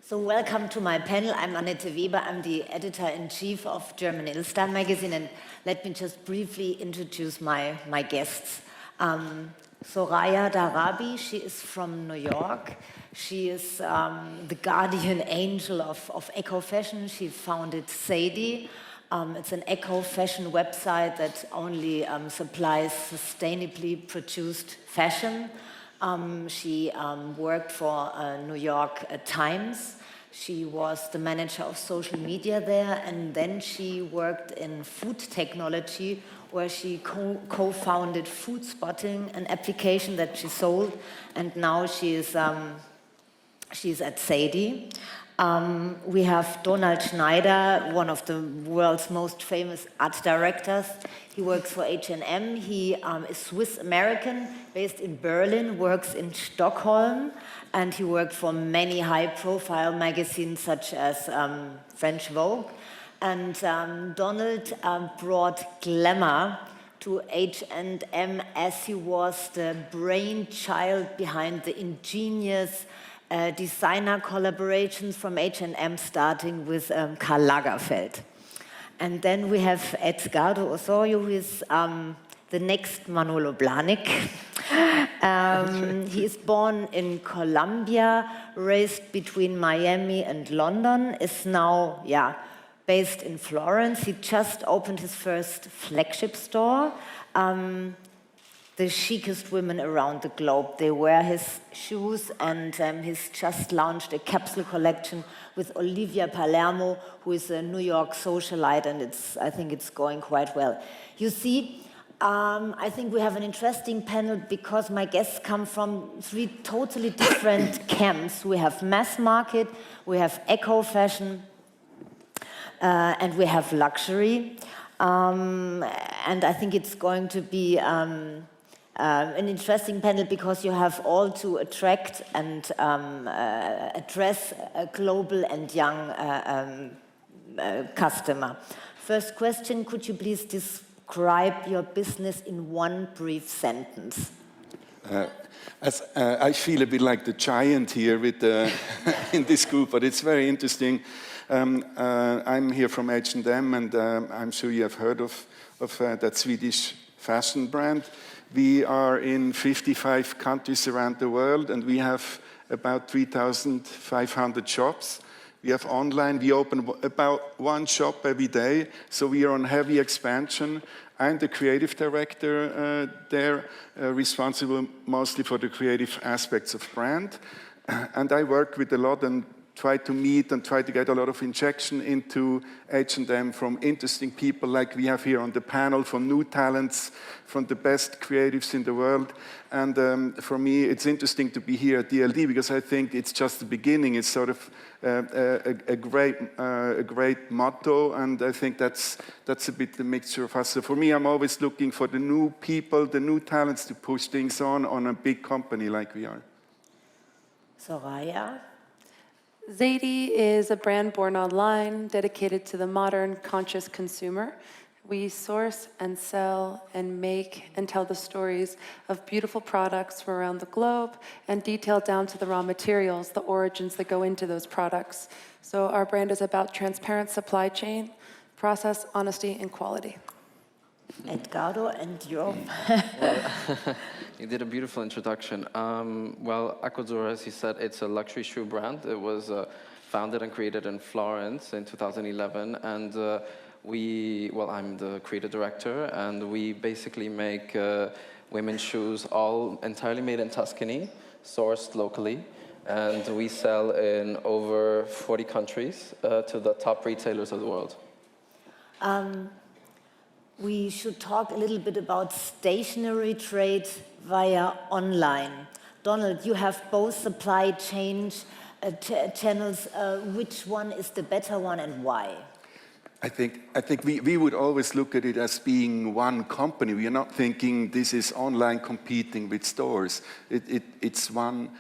So welcome to my panel. I'm Annette Weber. I'm the editor-in-chief of German Illstar magazine, and let me just briefly introduce my guests. Soraya Darabi, she is from New York. She is the guardian angel of eco-fashion. She founded Zady. It's an eco-fashion website that only supplies sustainably produced fashion. She worked for New York Times. She was the manager of social media there, and then she worked in food technology, where she co-founded Food Spotting, an application that she sold, and now she's at Zady. We have Donald Schneider, one of the world's most famous art directors. He works for H&M. He is Swiss-American, based in Berlin, works in Stockholm, and he worked for many high-profile magazines such as French Vogue. And Donald brought glamour to H&M as he was the brainchild behind the ingenious designer collaborations from H&M, starting with Karl Lagerfeld. And then we have Edgardo Osorio, who is the next Manolo Blahnik. He is born in Colombia, raised between Miami and London, is now, based in Florence. He just opened his first flagship store. The chicest women around the globe, they wear his shoes, and he's just launched a capsule collection with Olivia Palermo, who is a New York socialite, and I think it's going quite well. You see, I think we have an interesting panel because my guests come from three totally different camps. We have mass market, we have eco-fashion, and we have luxury. And I think it's going to be an interesting panel because you have all to attract and address a global and young customer. First question, could you please describe your business in one brief sentence? I feel a bit like the giant here with in this group, but it's very interesting. I'm here from H&M, and I'm sure you have heard of that Swedish fashion brand. We are in 55 countries around the world, and we have about 3,500 shops. We have online, we open about one shop every day, so we are on heavy expansion. I'm the creative director there, responsible mostly for the creative aspects of brand. And I work with a lot and try to meet and try to get a lot of injection into H&M from interesting people like we have here on the panel, from new talents, from the best creatives in the world. And for me, it's interesting to be here at DLD because I think it's just the beginning. It's sort of a great motto, and I think that's a bit the mixture of us. So for me, I'm always looking for the new people, the new talents to push things on a big company like we are. Soraya? Zady is a brand born online, dedicated to the modern, conscious consumer. We source and sell and make and tell the stories of beautiful products from around the globe and detail down to the raw materials, the origins that go into those products. So our brand is about transparent supply chain, process, honesty, and quality. Edgardo, and you? You did a beautiful introduction. Well, Aquazzura, as you said, it's a luxury shoe brand. It was founded and created in Florence in 2011, and I'm the creative director, and we basically make women's shoes all entirely made in Tuscany, sourced locally, and we sell in over 40 countries to the top retailers of the world. We should talk a little bit about stationary trade via online. Donald, you have both supply chain channels. Which one is the better one and why? I think we would always look at it as being one company. We are not thinking this is online competing with stores. It's one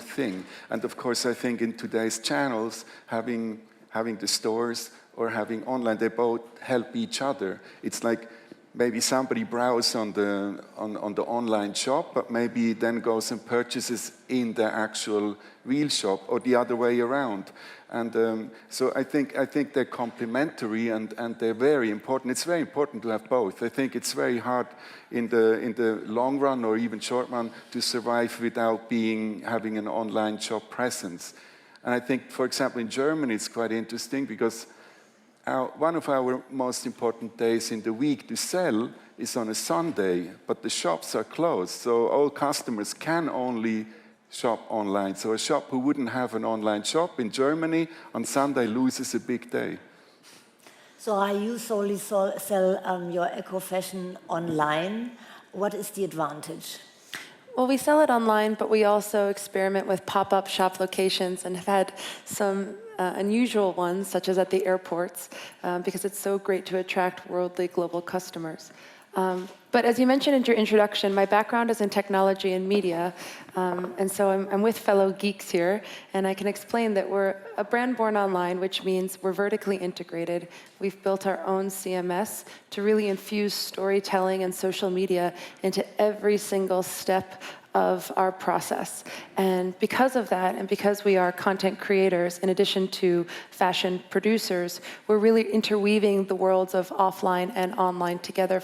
thing. And of course, I think in today's channels, having the stores or having online, they both help each other. It's like maybe somebody browses on the online shop, but maybe then goes and purchases in the actual real shop, or the other way around. And so I think they're complementary, and they're very important. It's very important to have both. I think it's very hard in the long run or even short run to survive without having an online shop presence. And I think, for example, in Germany, it's quite interesting because one of our most important days in the week to sell is on a Sunday, but the shops are closed, so all customers can only shop online. So a shop who wouldn't have an online shop in Germany on Sunday loses a big day. So you solely sell your eco-fashion online. What is the advantage? Well, we sell it online, but we also experiment with pop-up shop locations and have had some unusual ones, such as at the airports, because it's so great to attract worldly global customers. But as you mentioned in your introduction, my background is in technology and media, and so I'm with fellow geeks here, and I can explain that we're a brand born online, which means we're vertically integrated. We've built our own CMS to really infuse storytelling and social media into every single step of our process. And because of that, and because we are content creators, in addition to fashion producers, we're really interweaving the worlds of offline and online together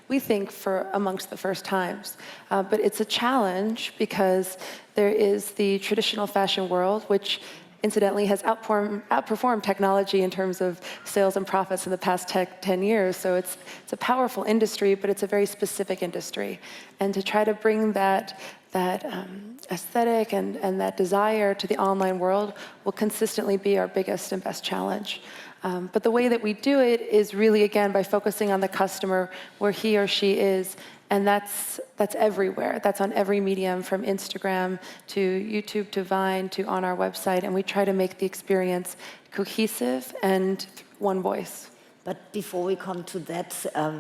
we think, for amongst the first times. But it's a challenge because there is the traditional fashion world, which incidentally has outperformed technology in terms of sales and profits in the past 10 years. So it's a powerful industry, but it's a very specific industry. And to try to bring that aesthetic and that desire to the online world will consistently be our biggest and best challenge. But the way that we do it is really, again, by focusing on the customer where he or she is. And that's everywhere. That's on every medium, from Instagram to YouTube to Vine to on our website. And we try to make the experience cohesive and one voice. But before we come to that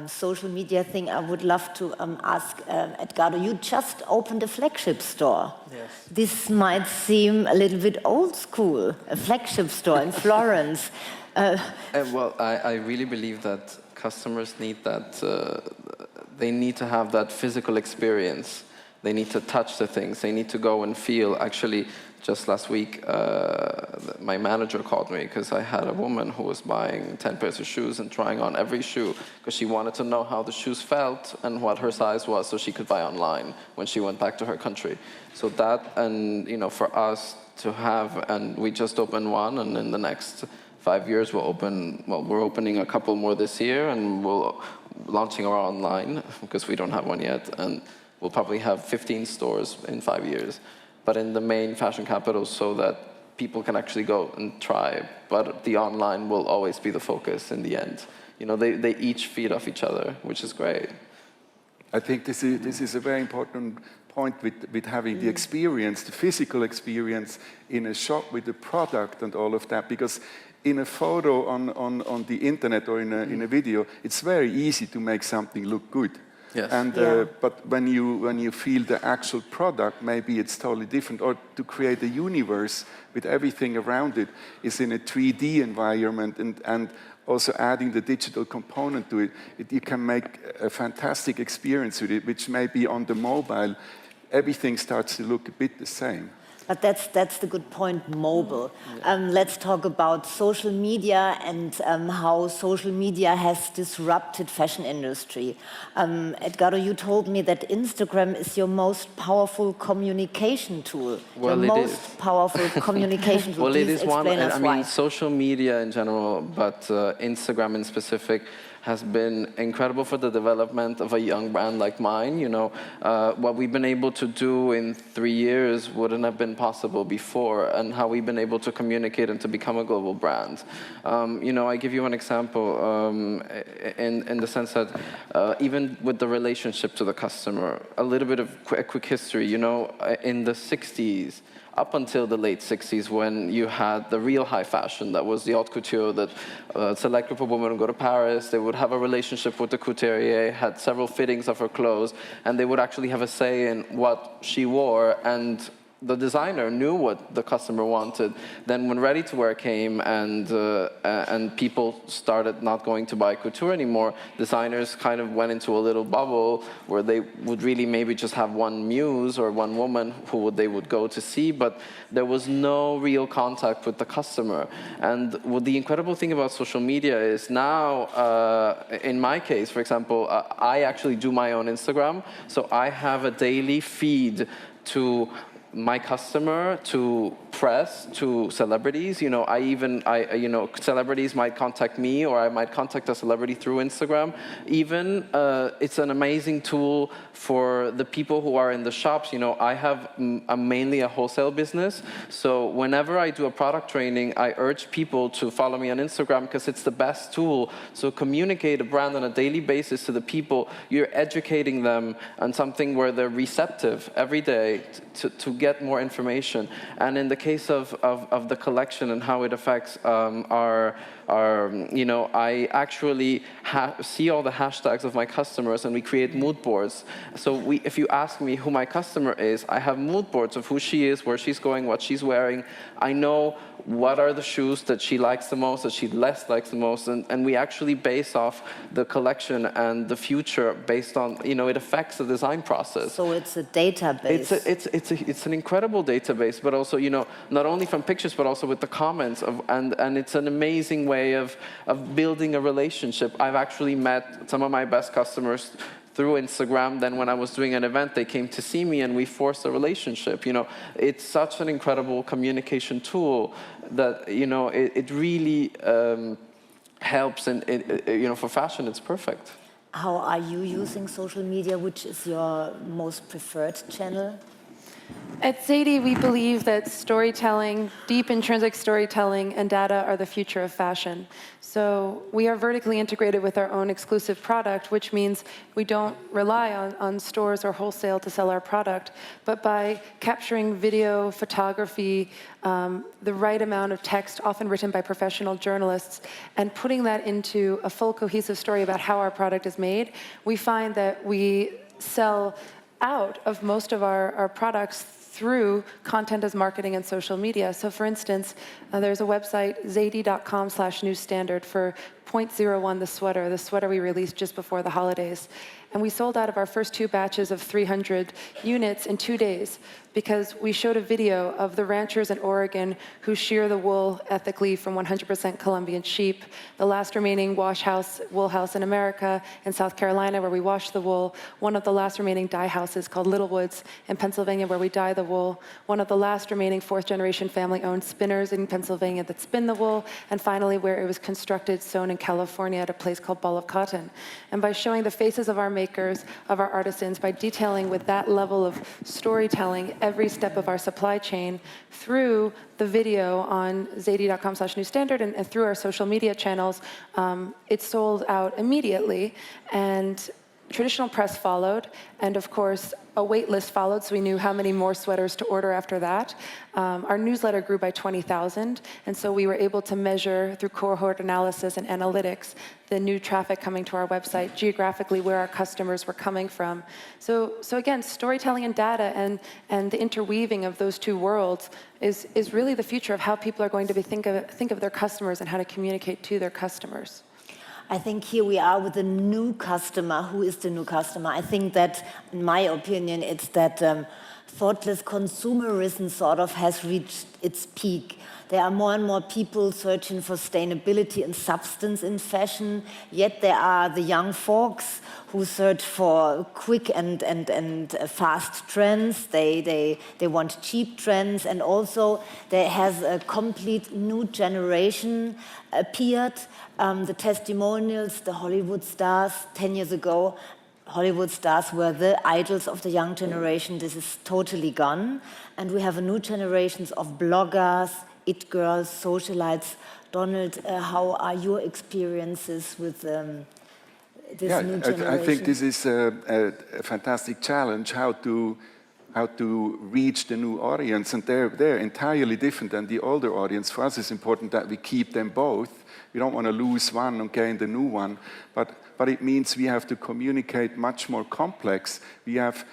social media thing, I would love to ask Edgardo, you just opened a flagship store. Yes. This might seem a little bit old school, a flagship store in Florence. Well, I really believe that customers need that. They need to have that physical experience. They need to touch the things. They need to go and feel. Actually, just last week, my manager called me because I had a woman who was buying 10 pairs of shoes and trying on every shoe because she wanted to know how the shoes felt and what her size was so she could buy online when she went back to her country. So that, and for us to have, and we just opened one, and in the next 5 years we're opening a couple more this year, and we'll launching our online because we don't have one yet, and we'll probably have 15 stores in 5 years, but in the main fashion capitals so that people can actually go and try, but the online will always be the focus in the end. They each feed off each other, which is great. I think this is a very important point with having the experience, the physical experience in a shop with the product and all of that, because in a photo on the internet or in a video, it's very easy to make something look good. Yes. But when you feel the actual product, maybe it's totally different. Or to create a universe with everything around it is in a 3D environment, and also adding the digital component to it, you can make a fantastic experience with it, which maybe on the mobile, everything starts to look a bit the same. But that's the good point, mobile. Let's talk about social media and how social media has disrupted fashion industry. Edgardo, you told me that Instagram is your most powerful communication tool. Well, the it most is. powerful communication tool. Well, Please it is one, explain us I why. mean, social media in general, but Instagram in specific has been incredible for the development of a young brand like mine. What we've been able to do in 3 years wouldn't have been possible before, and how we've been able to communicate and to become a global brand. I give you an example in the sense that even with the relationship to the customer, a little bit of a quick history. In the 60s, up until the late 60s, when you had the real high fashion, that was the haute couture, that a select group of women would go to Paris, they would have a relationship with the couturier, had several fittings of her clothes, and they would actually have a say in what she wore, and the designer knew what the customer wanted. Then when ready-to-wear came and people started not going to buy couture anymore, designers kind of went into a little bubble where they would really maybe just have one muse or one woman who they would go to see, but there was no real contact with the customer. And what the incredible thing about social media is now, in my case, for example, I actually do my own Instagram, so I have a daily feed to my customer, to press, to celebrities. You know, celebrities might contact me, or I might contact a celebrity through Instagram. Even it's an amazing tool for the people who are in the shops. You know, I have mainly a wholesale business, so whenever I do a product training, I urge people to follow me on Instagram because it's the best tool. So communicate a brand on a daily basis to the people. You're educating them on something where they're receptive every day to get more information. And in the case of the collection and how it affects I actually see all the hashtags of my customers, and we create mood boards. So if you ask me who my customer is, I have mood boards of who she is, where she's going, what she's wearing. I know what are the shoes that she likes the most, that she less likes the most, and we actually base off the collection and the future based on, it affects the design process. So it's a database. It's an incredible database, but also, not only from pictures, but also with the comments, and it's an amazing way of building a relationship. I've actually met some of my best customers through Instagram. Then when I was doing an event, they came to see me and we forced a relationship. It's such an incredible communication tool that, it really helps, and for fashion, it's perfect. How are you using social media? Which is your most preferred channel? At Zady, we believe that storytelling, deep intrinsic storytelling, and data are the future of fashion. So we are vertically integrated with our own exclusive product, which means we don't rely on stores or wholesale to sell our product, but by capturing video, photography, the right amount of text, often written by professional journalists, and putting that into a full cohesive story about how our product is made, we find that we sell out of most of our products through content as marketing and social media. So for instance, there's a website, Zady.com/newsstandard for 0.01, the sweater we released just before the holidays. And we sold out of our first 2 batches of 300 units in 2 days because we showed a video of the ranchers in Oregon who shear the wool ethically from 100% Colombian sheep, the last remaining wool house in America in South Carolina where we wash the wool, one of the last remaining dye houses called Littlewoods in Pennsylvania where we dye the wool, one of the last remaining 4th-generation family-owned spinners in Pennsylvania that spin the wool, and finally where it was constructed, sewn in California at a place called Ball of Cotton. And by showing the faces of our makers, of our artisans, by detailing with that level of storytelling every step of our supply chain through the video on Zady.com/newsstandard and through our social media channels, it sold out immediately. And traditional press followed, and of course, a wait list followed, so we knew how many more sweaters to order after that. Our newsletter grew by 20,000, and so we were able to measure through cohort analysis and analytics the new traffic coming to our website, geographically where our customers were coming from. So again, storytelling and data and the interweaving of those two worlds is really the future of how people are going to think of their customers and how to communicate to their customers. I think here we are with a new customer. Who is the new customer? I think that, in my opinion, it's that thoughtless consumerism sort of has reached its peak. There are more and more people searching for sustainability and substance in fashion, yet there are the young folks who search for quick and fast trends. They want cheap trends, and also there has a complete new generation appeared. The testimonials, the Hollywood stars 10 years ago, Hollywood stars were the idols of the young generation. This is totally gone. And we have a new generation of bloggers, it girls, socialites. Donald, how are your experiences with this new generation? I think this is a fantastic challenge, how to reach the new audience. And they're entirely different than the older audience. For us, it's important that we keep them both. We don't want to lose one and gain the new one. But it means we have to communicate much more complex. We have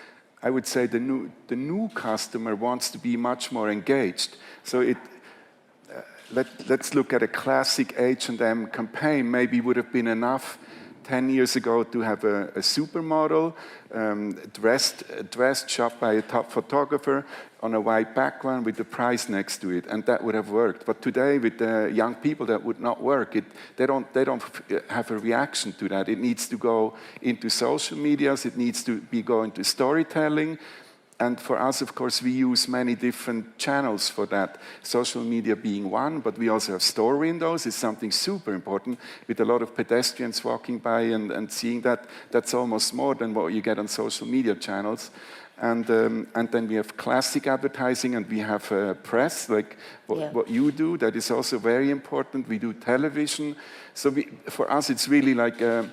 I would say the new customer wants to be much more engaged. So let's look at a classic H&M campaign. Maybe would have been enough 10 years ago to have a supermodel dressed, shot by a top photographer on a white background with the price next to it, and that would have worked. But today, with the young people, that would not work. They don't have a reaction to that. It needs to go into social medias. It needs to go into storytelling. And for us, of course, we use many different channels for that, social media being one, but we also have store windows. It's something super important with a lot of pedestrians walking by and seeing that. That's almost more than what you get on social media channels. And then we have classic advertising, and we have press, like what you do. That is also very important. We do television. So for us, it's really like a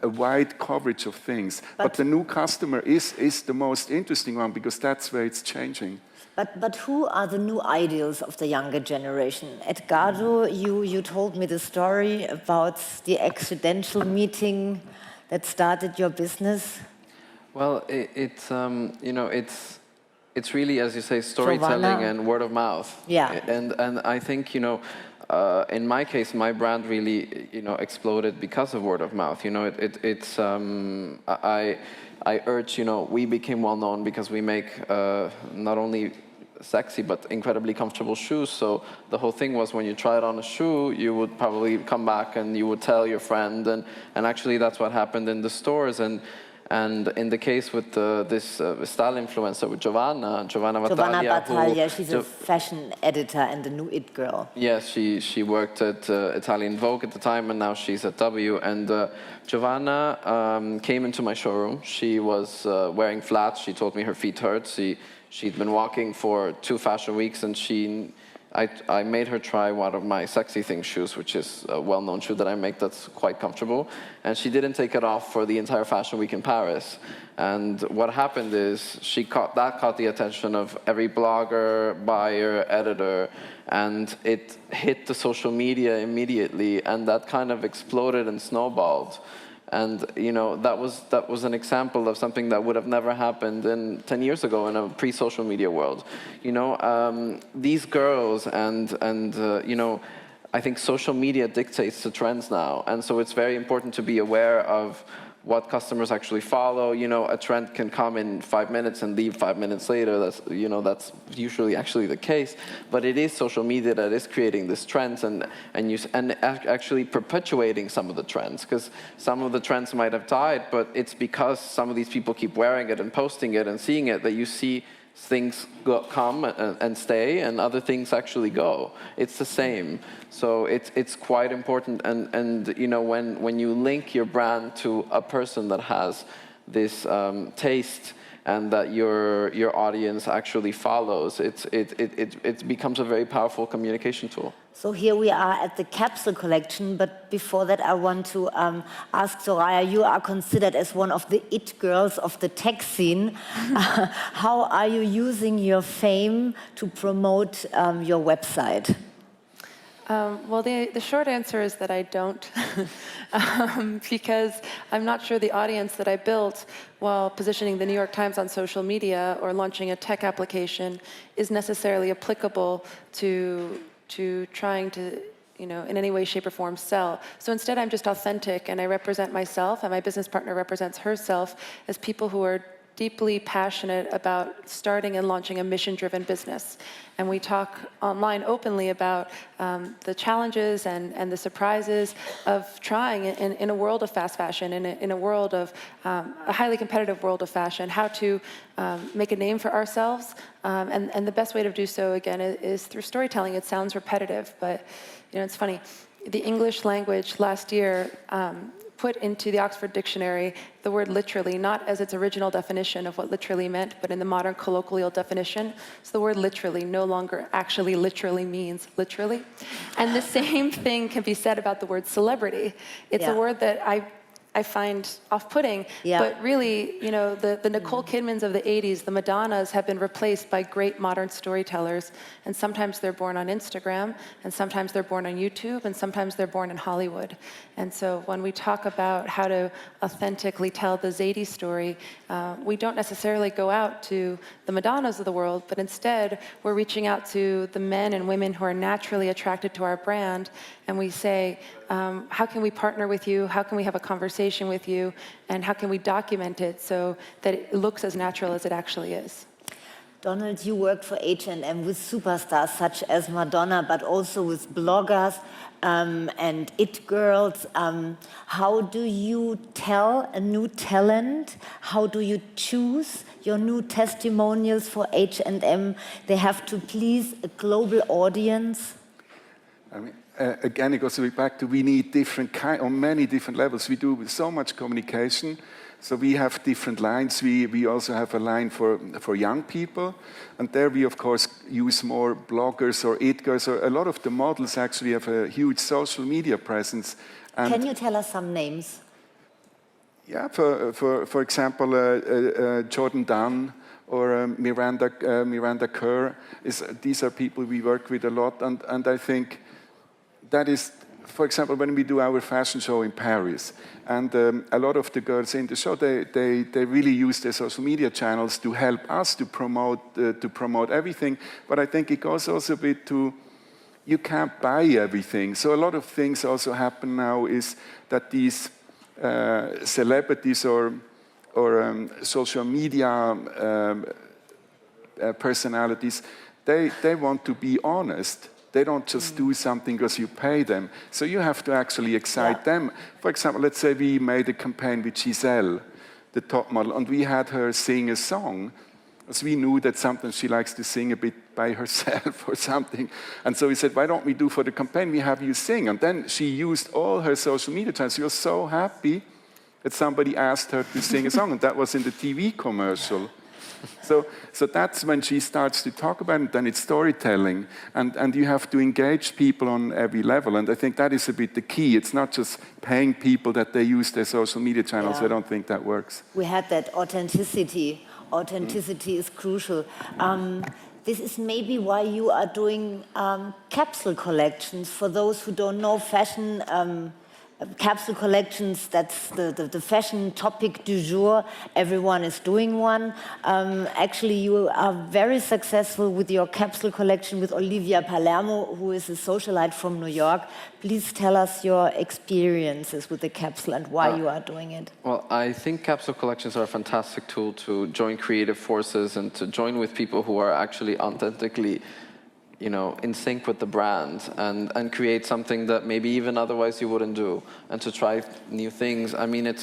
wide coverage of things. But the new customer is the most interesting one, because that's where it's changing. But who are the new ideals of the younger generation? Edgardo, you told me the story about the accidental meeting that started your business. Well, it's really, as you say, storytelling and word of mouth. Yeah. And I think, in my case, my brand really, exploded because of word of mouth. I urge, we became well known because we make not only sexy but incredibly comfortable shoes. So the whole thing was, when you tried on a shoe, you would probably come back and you would tell your friend, and actually that's what happened in the stores. And in the case with this style influencer, with Giovanna Battaglia, she's a fashion editor and the new it girl. Yes, she worked at Italian Vogue at the time, and now she's at W. And Giovanna came into my showroom. She was wearing flats. She told me her feet hurt. She'd been walking for 2 fashion weeks, and I made her try one of my Sexy Things shoes, which is a well-known shoe that I make that's quite comfortable. And she didn't take it off for the entire fashion week in Paris. And what happened is that caught the attention of every blogger, buyer, editor, and it hit the social media immediately, and that kind of exploded and snowballed. And that was an example of something that would have never happened 10 years ago in a pre-social media world. These girls and I think social media dictates the trends now, and so it's very important to be aware of what customers actually follow. A trend can come in 5 minutes and leave 5 minutes later. That's usually actually the case. But it is social media that is creating these trends and actually perpetuating some of the trends, because some of the trends might have died, but it's because some of these people keep wearing it and posting it and seeing it that you see things come and stay, and other things actually go. It's the same. So it's quite important, and when you link your brand to a person that has this taste and that your audience actually follows, it becomes a very powerful communication tool. So here we are at the Capsule collection, but before that I want to ask Soraya, you are considered as one of the it girls of the tech scene. How are you using your fame to promote your website? Well, the short answer is that I don't, because I'm not sure the audience that I built while positioning the New York Times on social media or launching a tech application is necessarily applicable to trying to, in any way, shape, or form sell. So instead, I'm just authentic, and I represent myself, and my business partner represents herself as people who are deeply passionate about starting and launching a mission-driven business. And we talk online openly about the challenges and the surprises of trying in a world of fast fashion, in a world of a highly competitive world of fashion, how to make a name for ourselves. And the best way to do so, again, is through storytelling. It sounds repetitive, but it's funny. The English language last year put into the Oxford Dictionary the word literally, not as its original definition of what literally meant, but in the modern colloquial definition. So the word literally no longer actually literally means literally. And the same thing can be said about the word celebrity. It's a word that I I find off-putting. Yeah. But really, you know, the Nicole Kidmans of the 80s, the Madonnas have been replaced by great modern storytellers. And sometimes they're born on Instagram, and sometimes they're born on YouTube, and sometimes they're born in Hollywood. And so when we talk about how to authentically tell the Zady story, we don't necessarily go out to the Madonnas of the world, but instead we're reaching out to the men and women who are naturally attracted to our brand, and we say, how can we partner with you? How can we have a conversation with you? And how can we document it so that it looks as natural as it actually is? Donald, you worked for H&M with superstars such as Madonna, but also with bloggers and it girls. How do you tell a new talent? How do you choose your new testimonials for H&M? They have to please a global audience. I mean, again, it goes back to we need different on many different levels. We do so much communication, so we have different lines. We also have a line for young people, and there we of course use more bloggers or it girls. Or a lot of the models actually have a huge social media presence. And can you tell us some names? Yeah, for example, Jordan Dunn or Miranda Kerr. These are people we work with a lot, and I think that is, for example, when we do our fashion show in Paris, and a lot of the girls in the show, they really use their social media channels to help us to promote everything. But I think it goes also a bit to, you can't buy everything. So a lot of things also happen now is that these celebrities or social media personalities, they want to be honest. They don't just do something because you pay them. So you have to actually excite them. For example, let's say we made a campaign with Giselle, the top model, and we had her sing a song, because we knew that sometimes she likes to sing a bit by herself or something. And so we said, why don't we do for the campaign, we have you sing? And then she used all her social media channels. She was so happy that somebody asked her to sing a song, and that was in the TV commercial. So that's when she starts to talk about it, then it's storytelling. And you have to engage people on every level. And I think that is a bit the key. It's not just paying people that they use their social media channels. Yeah. I don't think that works. We had that authenticity. Authenticity is crucial. This is maybe why you are doing capsule collections. For those who don't know fashion, capsule collections, that's the fashion topic du jour. Everyone is doing one. Actually, you are very successful with your capsule collection with Olivia Palermo, who is a socialite from New York. Please tell us your experiences with the capsule and why you are doing it. Well, I think capsule collections are a fantastic tool to join creative forces and to join with people who are actually authentically, you know, in sync with the brand and create something that maybe even otherwise you wouldn't do, and to try new things. I mean,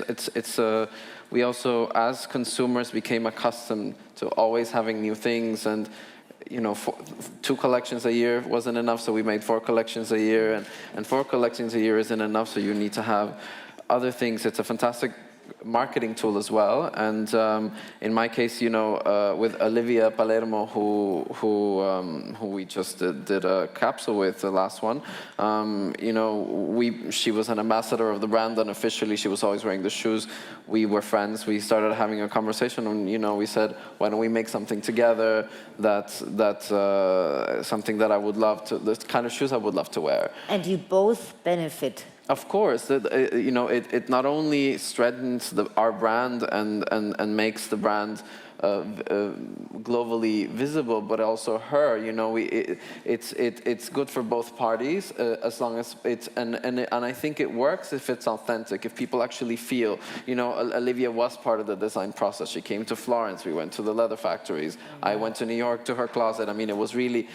we also, as consumers, became accustomed to always having new things, and you know, 2 collections a year wasn't enough, so we made 4 collections a year, and 4 collections a year isn't enough, so you need to have other things. It's a fantastic marketing tool as well, and in my case, you know, with Olivia Palermo, who we just did a capsule with, the last one, you know, she was an ambassador of the brand unofficially. She was always wearing the shoes. We were friends. We started having a conversation, and you know, we said, why don't we make something together? That's something that I would love to, the kind of shoes I would love to wear. And you both benefit. Of course, you know, it not only strengthens our brand and makes the brand globally visible, but also her. You know, it's good for both parties as long as it's and I think it works if it's authentic. If people actually feel, you know, Olivia was part of the design process. She came to Florence. We went to the leather factories. I went to New York to her closet. I mean, it was really,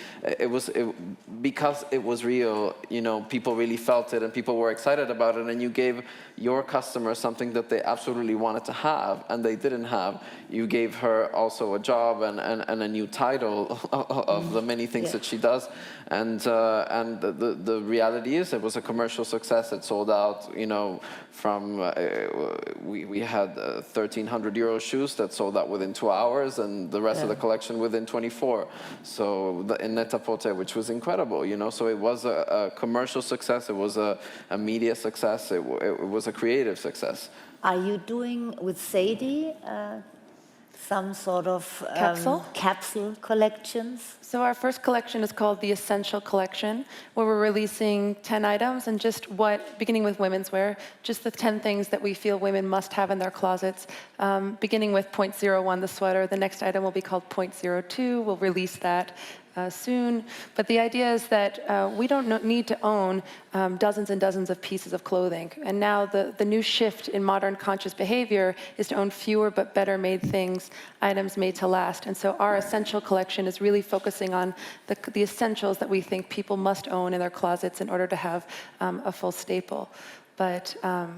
because it was real. You know, people really felt it, and people were excited about it. And you gave your customers something that they absolutely wanted to have, and they didn't have. You gave her also a job and a new title of the many things that she does. And the reality is it was a commercial success. It sold out, you know, from, we had 1,300 euro shoes that sold out within 2 hours, and the rest of the collection within 24. So in Net-a-Porter, which was incredible, you know. So it was a commercial success. It was a media success. It was a creative success. Are you doing with Zady some sort of capsule collections? So our first collection is called the Essential Collection, where we're releasing 10 items and just beginning with women's wear, just the 10 things that we feel women must have in their closets, beginning with 0.01, the sweater. The next item will be called 0.02. We'll release that soon. But the idea is that we don't need to own dozens and dozens of pieces of clothing. And now the new shift in modern conscious behavior is to own fewer but better made things, items made to last. And so our Essential Collection is really focusing on the essentials that we think people must own in their closets in order to have a full staple. But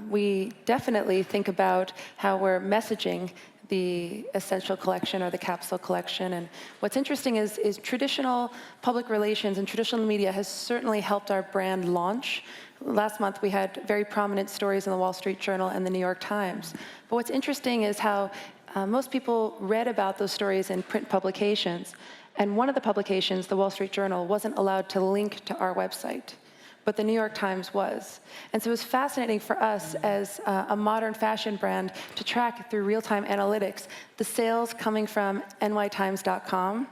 we definitely think about how we're messaging the Essential Collection or the Capsule Collection. And what's interesting is traditional public relations and traditional media has certainly helped our brand launch. Last month we had very prominent stories in the Wall Street Journal and the New York Times. But what's interesting is how most people read about those stories in print publications. And one of the publications, the Wall Street Journal, wasn't allowed to link to our website, but the New York Times was. And so it was fascinating for us as a modern fashion brand to track through real-time analytics the sales coming from nytimes.com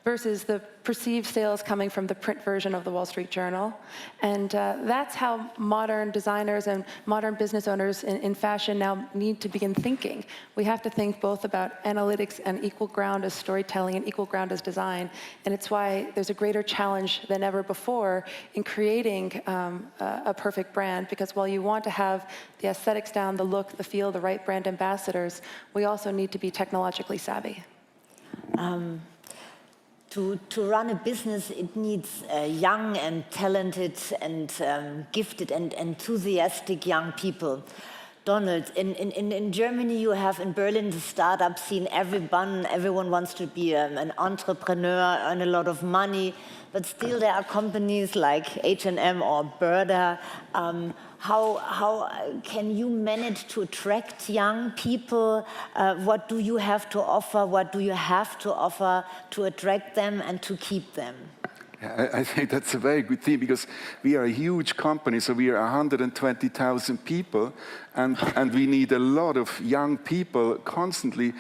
versus the perceived sales coming from the print version of the Wall Street Journal. And that's how modern designers and modern business owners in fashion now need to begin thinking. We have to think both about analytics and equal ground as storytelling and equal ground as design. And it's why there's a greater challenge than ever before in creating a perfect brand, because while you want to have the aesthetics down, the look, the feel, the right brand ambassadors, we also need to be technologically savvy. To run a business, it needs young and talented and gifted and enthusiastic young people. Donald, in Germany, you have in Berlin the startup scene. Everyone wants to be an entrepreneur, earn a lot of money, but still there are companies like H&M or Burda. How can you manage to attract young people? What do you have to offer? What do you have to offer to attract them and to keep them? I think that's a very good thing, because we are a huge company, so we are 120,000 people, and we need a lot of young people constantly.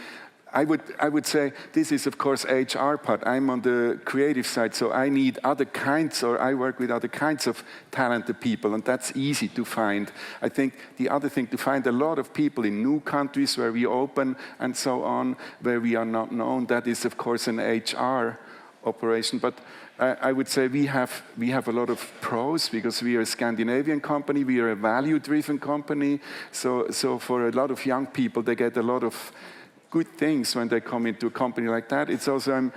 I would say this is, of course, HR part. I'm on the creative side, so I need other kinds, or I work with other kinds of talented people, and that's easy to find. I think the other thing, to find a lot of people in new countries where we open and so on, where we are not known, that is, of course, an HR operation. But I would say we have a lot of pros, because we are a Scandinavian company, we are a value-driven company, so for a lot of young people, they get a lot of good things when they come into a company like that. It's also,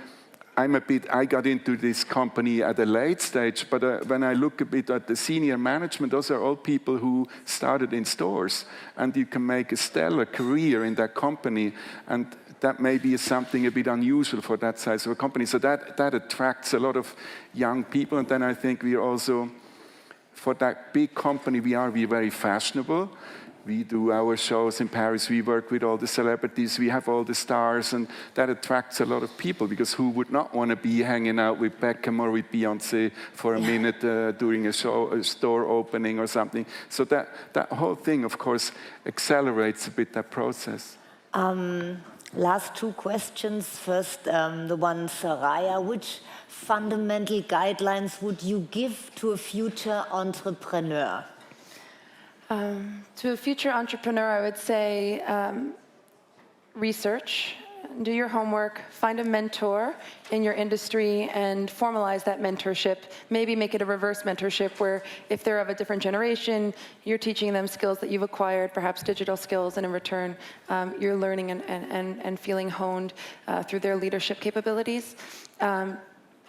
I got into this company at a late stage, but when I look a bit at the senior management, those are all people who started in stores, and you can make a stellar career in that company, and that maybe is something a bit unusual for that size of a company. So that attracts a lot of young people, and then I think we are also, for that big company we're very fashionable. We do our shows in Paris, we work with all the celebrities, we have all the stars, and that attracts a lot of people, because who would not want to be hanging out with Beckham or with Beyonce for a minute during a store opening or something. So that whole thing, of course, accelerates a bit that process. Last two questions. First, the one, Soraya. Which fundamental guidelines would you give to a future entrepreneur? To a future entrepreneur, I would say research, do your homework, find a mentor in your industry and formalize that mentorship. Maybe make it a reverse mentorship where if they're of a different generation, you're teaching them skills that you've acquired, perhaps digital skills, and in return, you're learning and feeling honed through their leadership capabilities.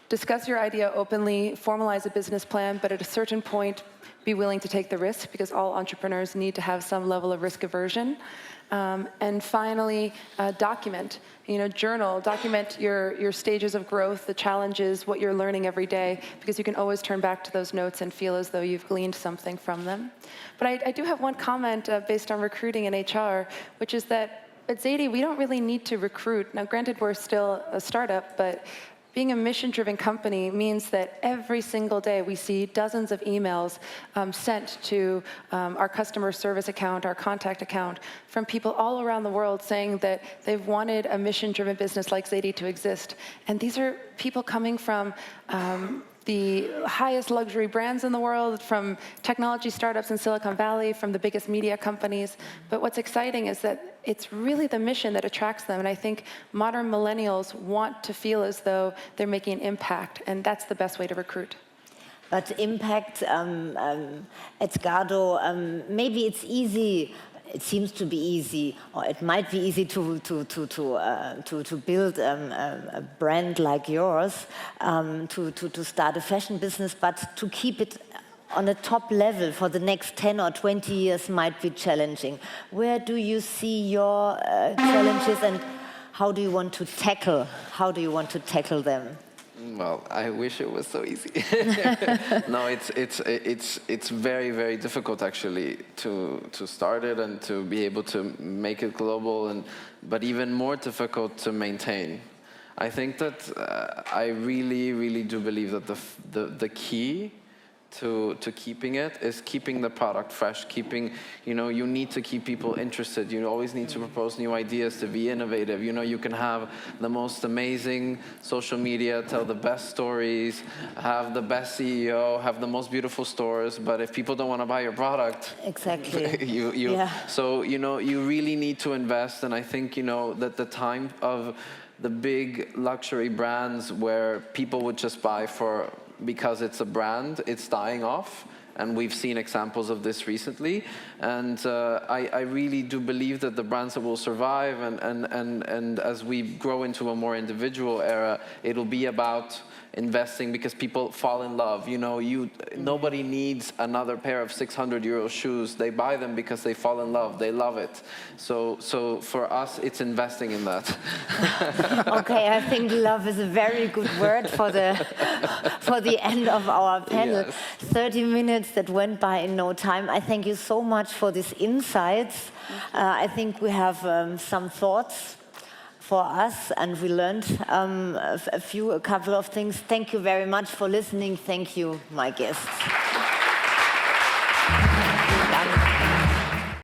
Discuss your idea openly, formalize a business plan, but at a certain point, be willing to take the risk, because all entrepreneurs need to have some level of risk aversion. And finally, document. Journal, document your stages of growth, the challenges, what you're learning every day, because you can always turn back to those notes and feel as though you've gleaned something from them. But I do have one comment based on recruiting and HR, which is that at Zady, we don't really need to recruit. Now, granted, we're still a startup, but being a mission-driven company means that every single day we see dozens of emails sent to our customer service account, our contact account, from people all around the world saying that they've wanted a mission-driven business like Zady to exist. And these are people coming from the highest luxury brands in the world, from technology startups in Silicon Valley, from the biggest media companies. But what's exciting is that it's really the mission that attracts them. And I think modern millennials want to feel as though they're making an impact, and that's the best way to recruit. But impact, Edgardo, maybe it's easy. It seems to be easy, or it might be easy to build a brand like yours, to start a fashion business, but to keep it on a top level for the next 10 or 20 years might be challenging. Where do you see your challenges, and how do you want to tackle them? Well, I wish it was so easy. No, it's very, very difficult actually to start it and to be able to make it global, but even more difficult to maintain. I think that I really, really do believe that the key to keeping it is keeping the product fresh, you need to keep people interested. You always need to propose new ideas, to be innovative. You can have the most amazing social media, tell the best stories, have the best CEO, have the most beautiful stores, but if people don't want to buy your product, exactly. So, you really need to invest, and I think, that the time of the big luxury brands where people would just buy because it's a brand, it's dying off, and we've seen examples of this recently. And I really do believe that the brands that will survive, and as we grow into a more individual era, it'll be about investing, because people fall in love. Nobody needs another pair of 600 euro shoes. They buy them because they fall in love. They love it. So for us, it's investing in that. Okay, I think love is a very good word for the end of our panel. Yes. 30 minutes that went by in no time. I thank you so much for these insights. I think we have some thoughts for us, and we learned a couple of things. Thank you very much for listening. Thank you, my guests.